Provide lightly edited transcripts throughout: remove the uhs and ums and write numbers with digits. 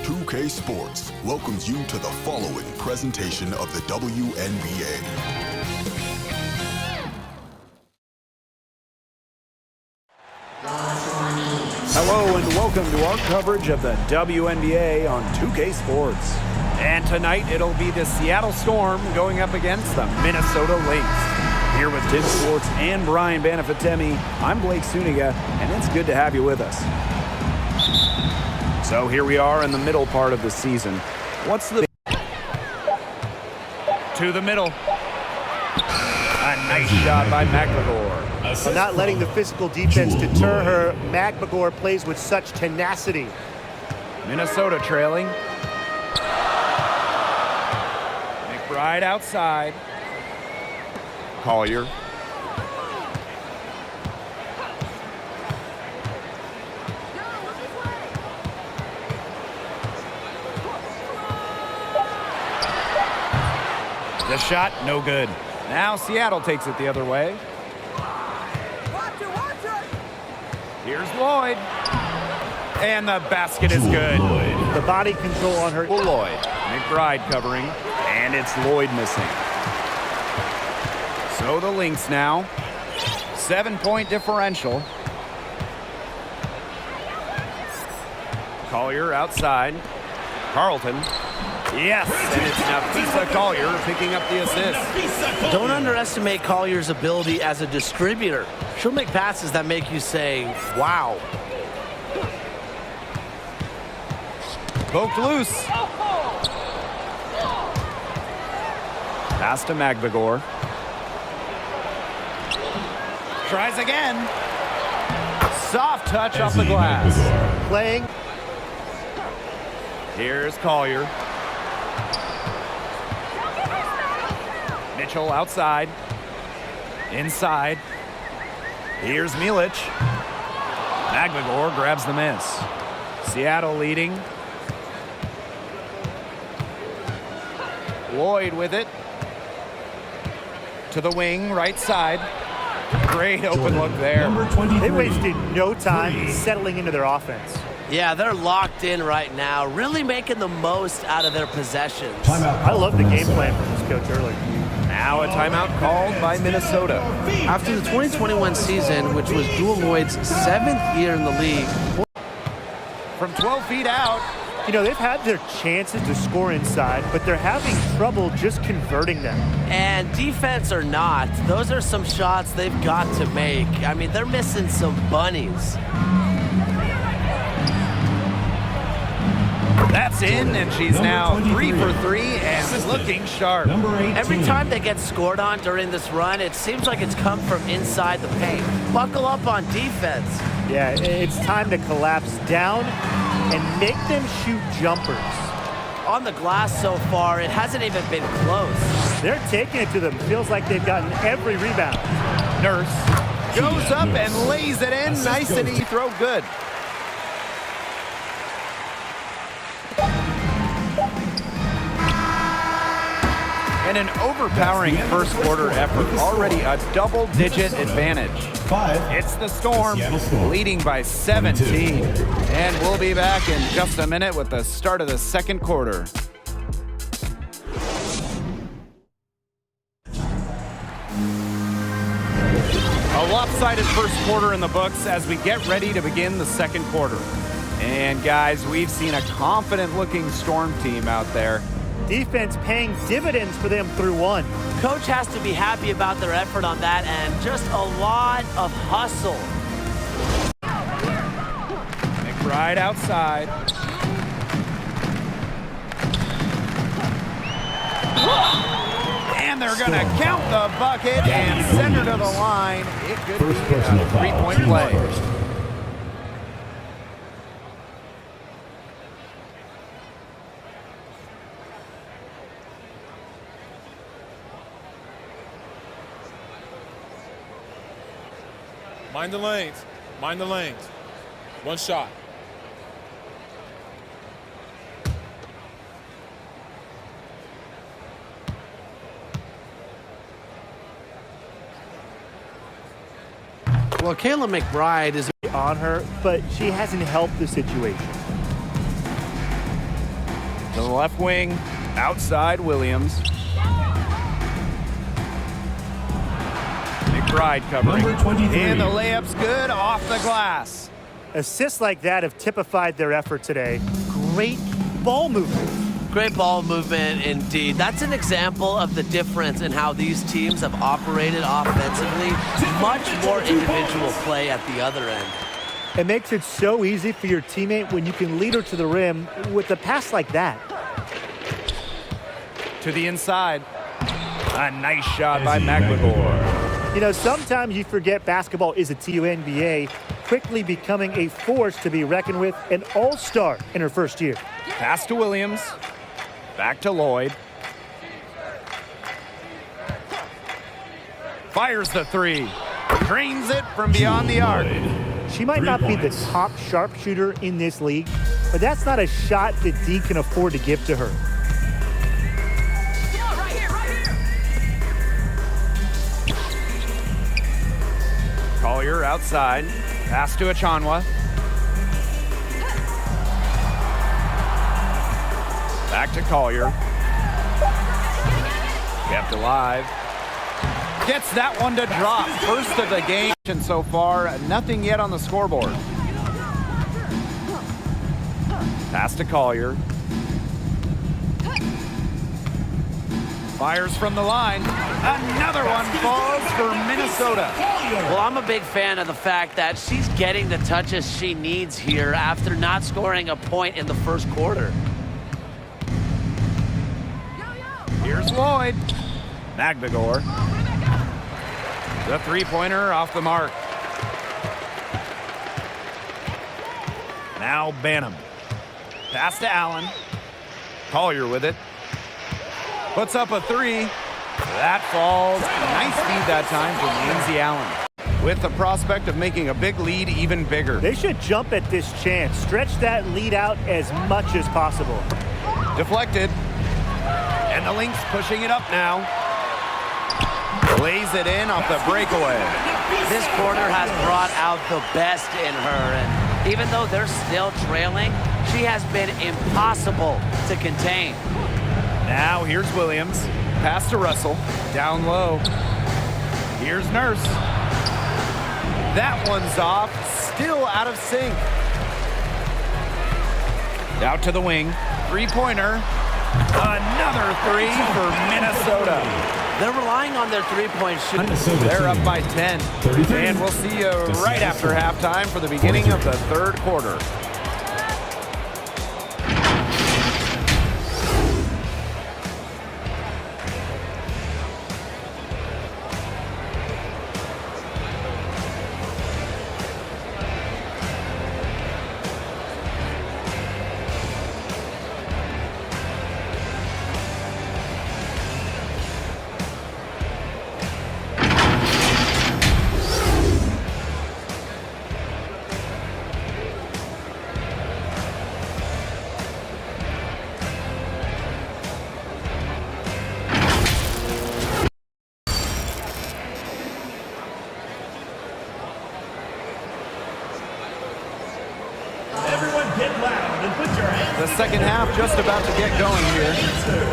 2K Sports welcomes you to the following presentation of the WNBA. Hello and welcome to our coverage of the WNBA on 2K Sports. And tonight it'll be the Seattle Storm going up against the Minnesota Lynx. Here with Tim Swartz and Brian Banafitemi, I'm Blake Suniga, and it's good to have you with us. So here we are in the middle part of the season. What's the... To the middle. A nice shot by McMagor. Not letting the physical defense deter her. McMagor plays with such tenacity. Minnesota trailing. McBride outside. Collier. The shot, no good. Now Seattle takes it the other way. Here's Lloyd. And the basket is good. The body control on her. Lloyd. McBride covering. And it's Lloyd missing. So the Lynx now. 7-point differential. Collier outside. Carlton. Yes, and it's Nafisa Collier picking up the assist. Don't underestimate Collier's ability as a distributor. She'll make passes that make you say, wow. Poked loose. Pass to McMagor. Tries again. Soft touch off the glass. Playing. Here's Collier. Mitchell outside. Inside. Here's Milic. McMagor grabs the miss. Seattle leading. Lloyd with it. To the wing, right side. Great open look there. They wasted no time settling into their offense. Yeah, they're locked in right now, really making the most out of their possessions. I love the game plan from this coach early. Now a timeout called by Minnesota. After the 2021 season, which was Jewel Lloyd's 7th year in the league. From 12 feet out. You know, they've had their chances to score inside, but they're having trouble just converting them. And defense or not, those are some shots they've got to make. I mean, they're missing some bunnies. That's in, and she's now 3 for 3 and looking sharp. Every time they get scored on during this run, it seems like it's come from inside the paint. Buckle up on defense. Yeah, it's time to collapse down and make them shoot jumpers. On the glass so far, it hasn't even been close. They're taking it to them. Feels like they've gotten every rebound. Nurse goes up and lays it in. Nice and easy throw, good. And an overpowering first quarter effort, already a double-digit advantage. It's the Storm leading by 17. And we'll be back in just a minute with the start of the second quarter. A lopsided first quarter in the books as we get ready to begin the second quarter. And guys, we've seen a confident-looking Storm team out there. Defense paying dividends for them through one. Coach has to be happy about their effort on that and just a lot of hustle. McBride outside. And they're going to count the bucket and send her to the line. It could be a three-point play. Mind the lanes. Mind the lanes. One shot. Well, Kayla McBride is on her, but she hasn't helped the situation. To the left wing, outside Williams. McBride covering. Number 23. And the layup's good off the glass. Assists like that have typified their effort today. Great ball movement. Great ball movement indeed. That's an example of the difference in how these teams have operated offensively. Much more individual play at the other end. It makes it so easy for your teammate when you can lead her to the rim with a pass like that. To the inside. A nice shot by McLemore. You know, sometimes you forget basketball is a WNBA, quickly becoming a force to be reckoned with, an all-star in her first year. Pass to Williams. Back to Lloyd. Fires the three. Drains it from beyond the arc. She might not be the top sharpshooter in this league, but that's not a shot that D can afford to give to her. Collier outside. Pass to Achanwa. Back to Collier. Kept alive. Gets that one to drop. First of the game so far. Nothing yet on the scoreboard. Pass to Collier. Fires from the line. Another one falls for Minnesota. Well, I'm a big fan of the fact that she's getting the touches she needs here after not scoring a point in the first quarter. Here's Lloyd. Magdagor. The three-pointer off the mark. Now Banham. Pass to Allen. Collier with it. Puts up a three. That falls. Nice feed that time from Lindsay Allen. With the prospect of making a big lead even bigger. They should jump at this chance. Stretch that lead out as much as possible. Deflected. And the Lynx pushing it up now. Lays it in off the breakaway. This quarter has brought out the best in her, and even though they're still trailing, she has been impossible to contain. Now here's Williams. Pass to Russell. Down low. Here's Nurse. That one's off. Still out of sync. Out to the wing. Three-pointer. Another three for Minnesota. They're relying on their three-point shooting. They're up by 10. And we'll see you right after halftime for the beginning of the third quarter. The second half just about to get going here.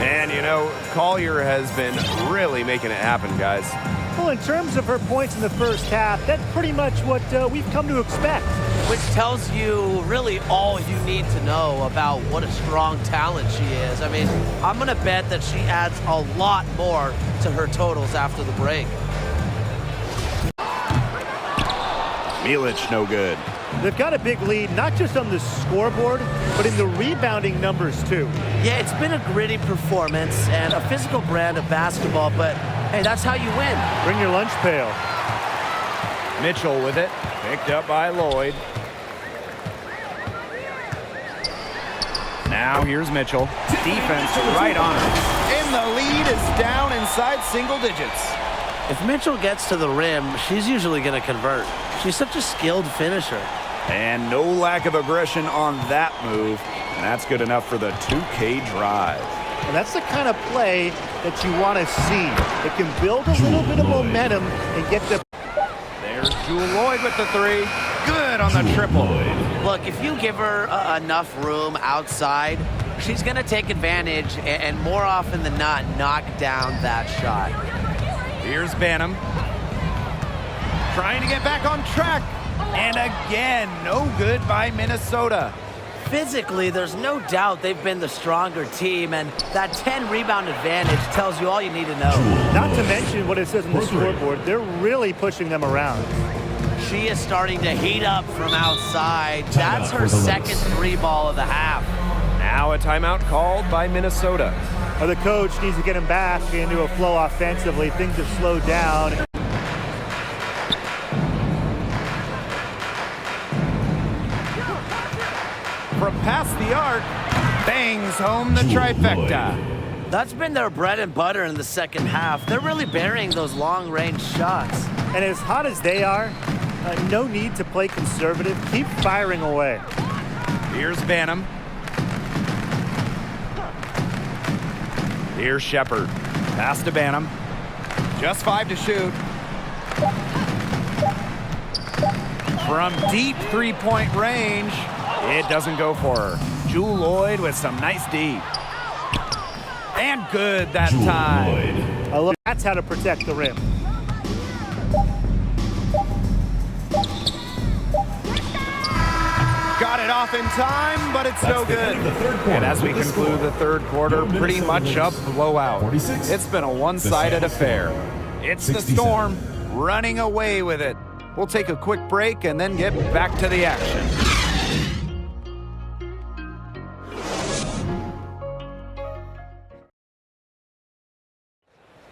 And, you know, Collier has been really making it happen, guys. Well, in terms of her points in the first half, that's pretty much what we've come to expect. Which tells you really all you need to know about what a strong talent she is. I mean, I'm going to bet that she adds a lot more to her totals after the break. Milic, no good. They've got a big lead, not just on the scoreboard, but in the rebounding numbers, too. Yeah, it's been a gritty performance and a physical brand of basketball, but hey, that's how you win. Bring your lunch pail. Mitchell with it. Picked up by Lloyd. Now here's Mitchell. Defense right on her. And the lead is down inside single digits. If Mitchell gets to the rim, she's usually going to convert. She's such a skilled finisher. And no lack of aggression on that move. And that's good enough for the 2K drive. And that's the kind of play that you want to see. It can build a little bit of momentum and get the... There's Jewel Lloyd with the three. good on the triple. Look, if you give her enough room outside, she's going to take advantage and more often than not knock down that shot. Here's Banham. Trying to get back on track. And again, no good by Minnesota. Physically, there's no doubt they've been the stronger team, and that 10-rebound advantage tells you all you need to know. Not to mention what it says on the scoreboard, they're really pushing them around. She is starting to heat up from outside. That's her second three ball of the half. Now a timeout called by Minnesota. The coach needs to get him back into a flow offensively. Things have slowed down. From past the arc, bangs home the trifecta. That's been their bread and butter in the second half. They're really burying those long-range shots. And as hot as they are, no need to play conservative. Keep firing away. Here's Banham. Here's Shepard. Pass to Banham. Just 5 to shoot. From deep three-point range, it doesn't go for her. Jewel Lloyd with some nice D. And good that time. I love that's how to protect the rim. Got it off in time, but it's no good. And as we conclude the third quarter, pretty much a blowout. It's been a one-sided affair. It's the Storm running away with it. We'll take a quick break and then get back to the action.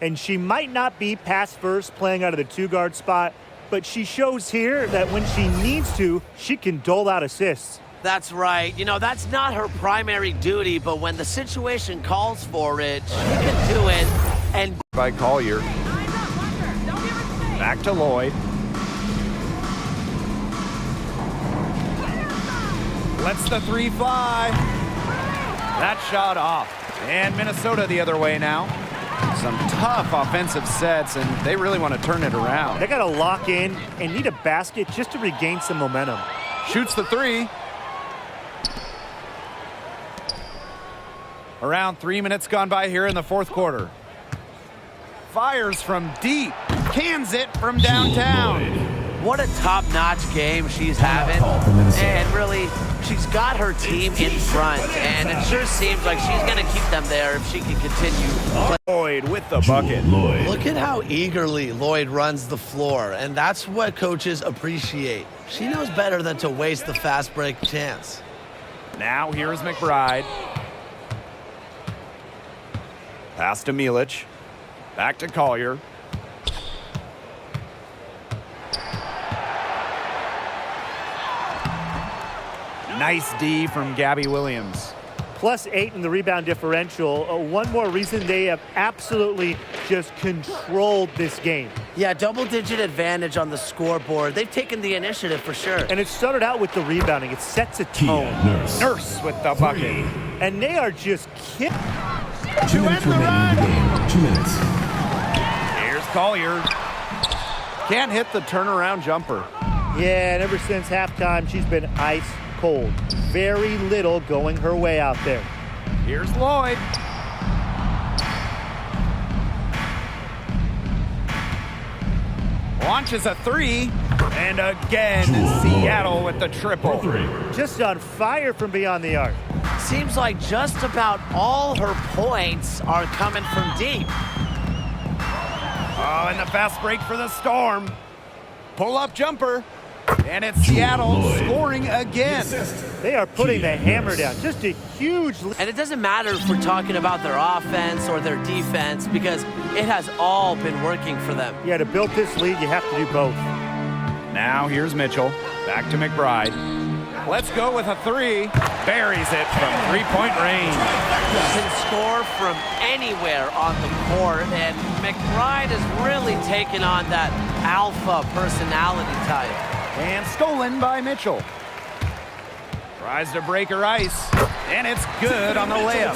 And she might not be pass first playing out of the two-guard spot, but she shows here that when she needs to, she can dole out assists. That's right. You know, that's not her primary duty, but when the situation calls for it, she can do it. And by Collier. Back to Lloyd. Lets the three fly. That shot off. And Minnesota the other way now. Some tough offensive sets, and they really want to turn it around. They got to lock in and need a basket just to regain some momentum. Shoots the three. Around 3 minutes gone by here in the fourth quarter. Fires from deep. Cans it from downtown. what a top-notch game she's having. And really, she's got her team in front, and it sure seems like she's going to keep them there if she can continue. Lloyd with the bucket. Look at how eagerly Lloyd runs the floor, and that's what coaches appreciate. She knows better than to waste the fast break chance. Now here's McBride. Pass to Milic. Back to Collier. Nice D from Gabby Williams. +8 in the rebound differential. One more reason they have absolutely just controlled this game. Yeah, double-digit advantage on the scoreboard. They've taken the initiative for sure. And it started out with the rebounding. It sets a tone. Nurse with the bucket. And they are just kidding. 2 minutes remaining in the game. 2 minutes. Here's Collier. Can't hit the turnaround jumper. Yeah, and ever since halftime, she's been ice cold. Very little going her way out there. Here's Lloyd. Launches a three. And again, Seattle with the triple. Just on fire from beyond the arc. Seems like just about all her points are coming from deep. Oh, and the fast break for the Storm. Pull-up jumper. And it's Seattle scoring again. They are putting the hammer down. Just a huge... And it doesn't matter if we're talking about their offense or their defense, because it has all been working for them. Yeah, to build this lead, you have to do both. Now here's Mitchell. Back to McBride. Let's go with a three. Buries it from three-point range. Can score from anywhere on the court, and McBride has really taken on that alpha personality type. And stolen by Mitchell. Tries to break her ice, and it's good on the layup.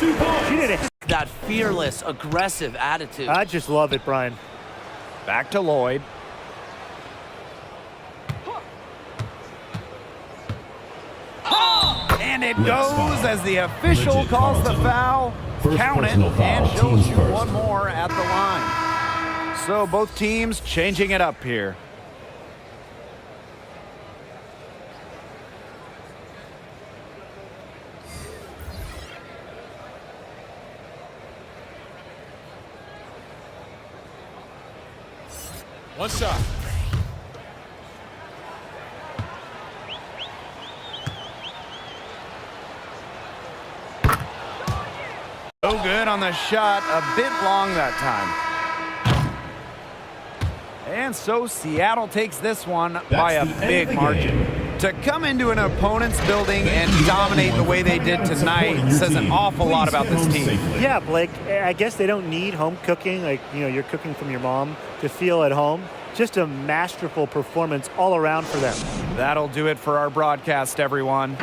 She did it. That fearless, aggressive attitude. I just love it, Brian. Back to Lloyd. And it Lynx goes foul. as the official Bridget calls the Carlton. foul. First Count it, personal foul, and she'll teams shoot first. one more at the line. So both teams changing it up here. One shot. So good on the shot, a bit long that time. And so Seattle takes this one by a the end of big the margin. game. To come into an opponent's building and dominate the way they did tonight says an awful lot about this team. Yeah, Blake, I guess they don't need home cooking, like, you're cooking from your mom, to feel at home. Just a masterful performance all around for them. That'll do it for our broadcast, everyone.